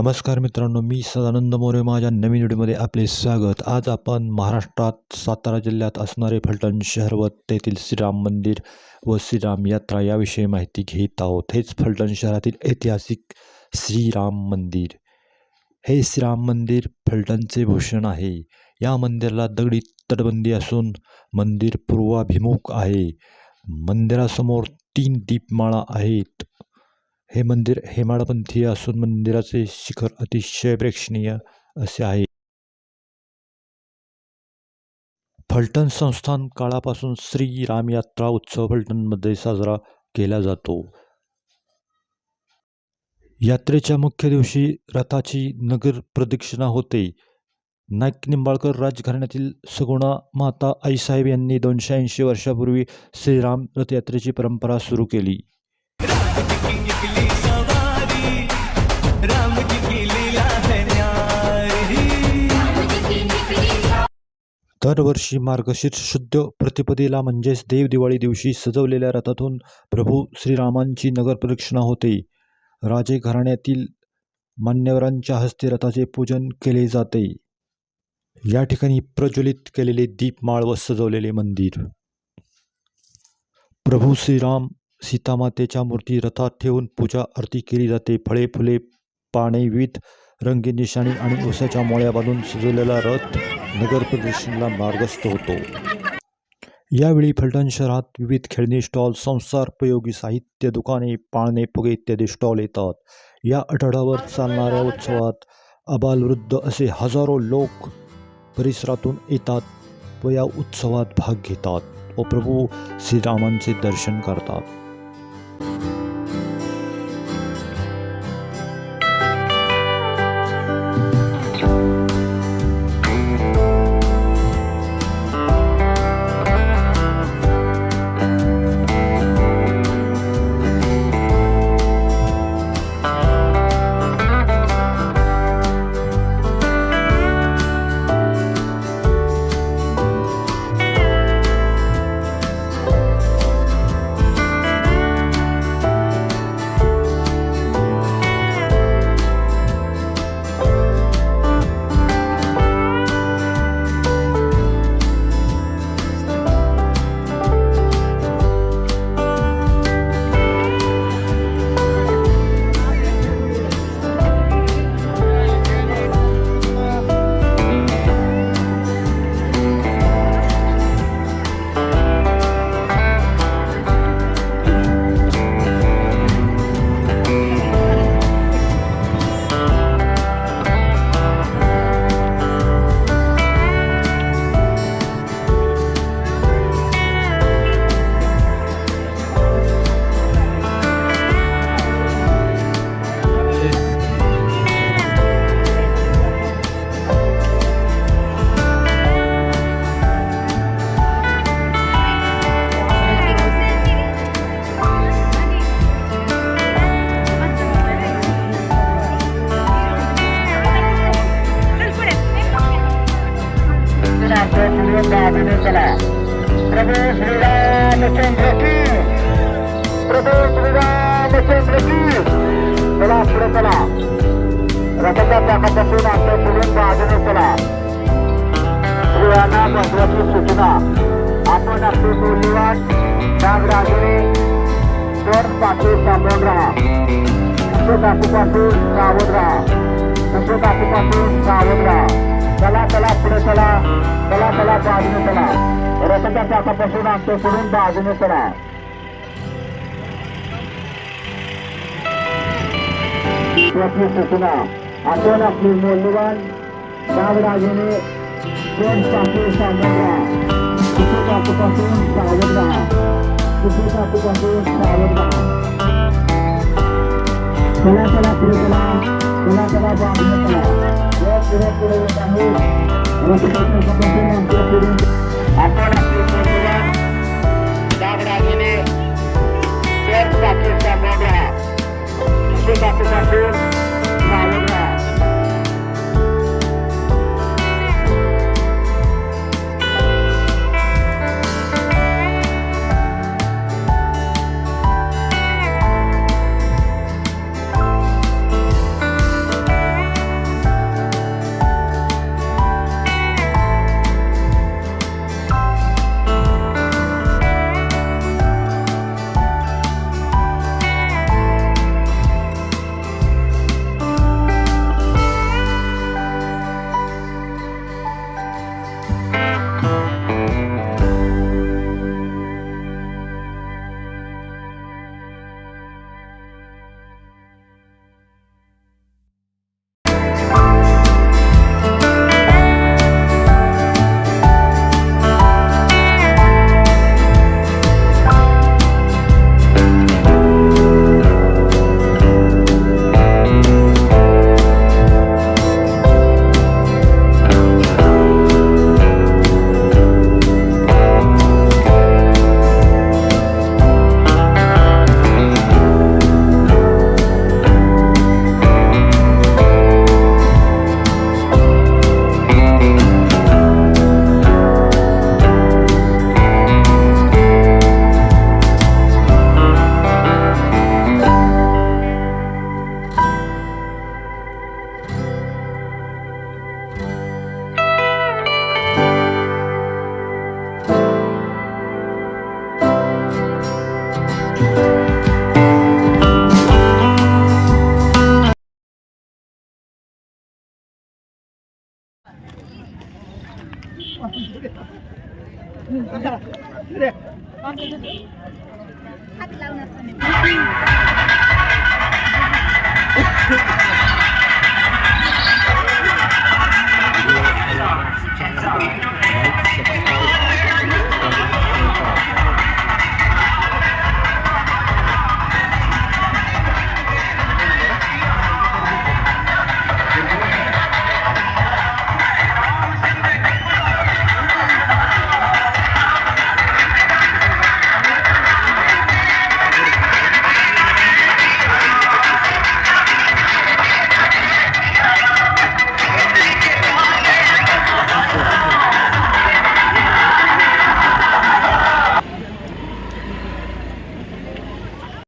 नमस्कार मित्रांनो, मी सदानंद मोरे. माझ्या नवीन व्हिडिओमध्ये आपले स्वागत. आज आपण महाराष्ट्रात सातारा जिल्ह्यात असणारे फलटण शहर व तेथील श्रीराम मंदिर व श्रीराम यात्रा याविषयी माहिती घेत आहोत. हेच फलटण शहरातील ऐतिहासिक श्रीराम मंदिर. हे श्रीराम मंदिर फलटणचे भूषण आहे. या मंदिराला दगडी तटबंदी असून मंदिर पूर्वाभिमुख आहे. मंदिरासमोर 3 दीपमाळा आहेत. हे मंदिर हेमाडपंथी असून मंदिराचे शिखर अतिशय प्रेक्षणीय असे आहे. फलटण संस्थान काळापासून श्री राम यात्रा उत्सव फलटणमध्ये साजरा केला जातो. यात्रेच्या मुख्य दिवशी रथाची नगर प्रदक्षिणा होते. नाईक निंबाळकर राजघराण्यातील सगुणा माता आईसाहेब यांनी 280 वर्षापूर्वी श्रीराम रथयात्रेची परंपरा सुरू केली. दरवर्षी मार्गशीर्ष शुद्ध प्रतिपदेला म्हणजेच देव दिवाळी दिवशी सजवलेल्या रथातून प्रभू श्रीरामांची नगर प्रदक्षिणा होते. राजे घराण्यातील मान्यवरांच्या हस्ते रथाचे पूजन केले जाते. या ठिकाणी प्रज्वलित केलेले दीपमाळ व सजवलेले मंदिर. प्रभू श्रीराम सीतामातेच्या मूर्ती रथात ठेवून पूजा आरती केली जाते. फळे फुले पाने विविध रंगी निशाणी आणि उसाच्या मोळ्या बांधून सजवलेला रथ नगर प्रदक्षिणेला मार्गस्थ होतो. यावेळी फलटण शहरात विविध खेळणी स्टॉल, संसारोपयोगी साहित्य दुकाने, पाळणे, फुगे इत्यादी स्टॉल येतात. या आठवड्यावर चालणाऱ्या उत्सवात आबालवृद्ध असे हजारो लोक परिसरातून येतात व या उत्सवात भाग घेतात व प्रभू श्रीरामांचे दर्शन करतात. प्रभू श्रीरामचंद्र की, प्रभू श्रीरामचंद्र की. चला पुढे चला. रथाच्या चाकापासून अंतर पुढून बाजूने चला. स्त्रियांना महत्वाची सूचना. आपण आपली मूल्यवान नागरागिनी स्वर पाठी सांभाळून राहा. धातूपासून सावध राहा. धातूपासून सावध राहा. चला चला पुढे चला. चला चला बाजूने चला. रथाच्या चाकापासून अंतर पुढून बाजूने चला. आपली सूचना. आपण आपली मौल्यवान नागरागिनी स्वर पाठी सांभाळून राहा. धातूपासून सावध राहा. धातूपासून सावध राहा. चला चला पुढे चला. चला चला बाजूने चला. पुढे पुढे येत आहे. रथाच्या चाकापासून अंतर पुढून आपण आपली मौल्यवान नागरागिनी स्वर पाठी सांभाळून राहा. धातूपासून सावध राहा. हात लावून असताना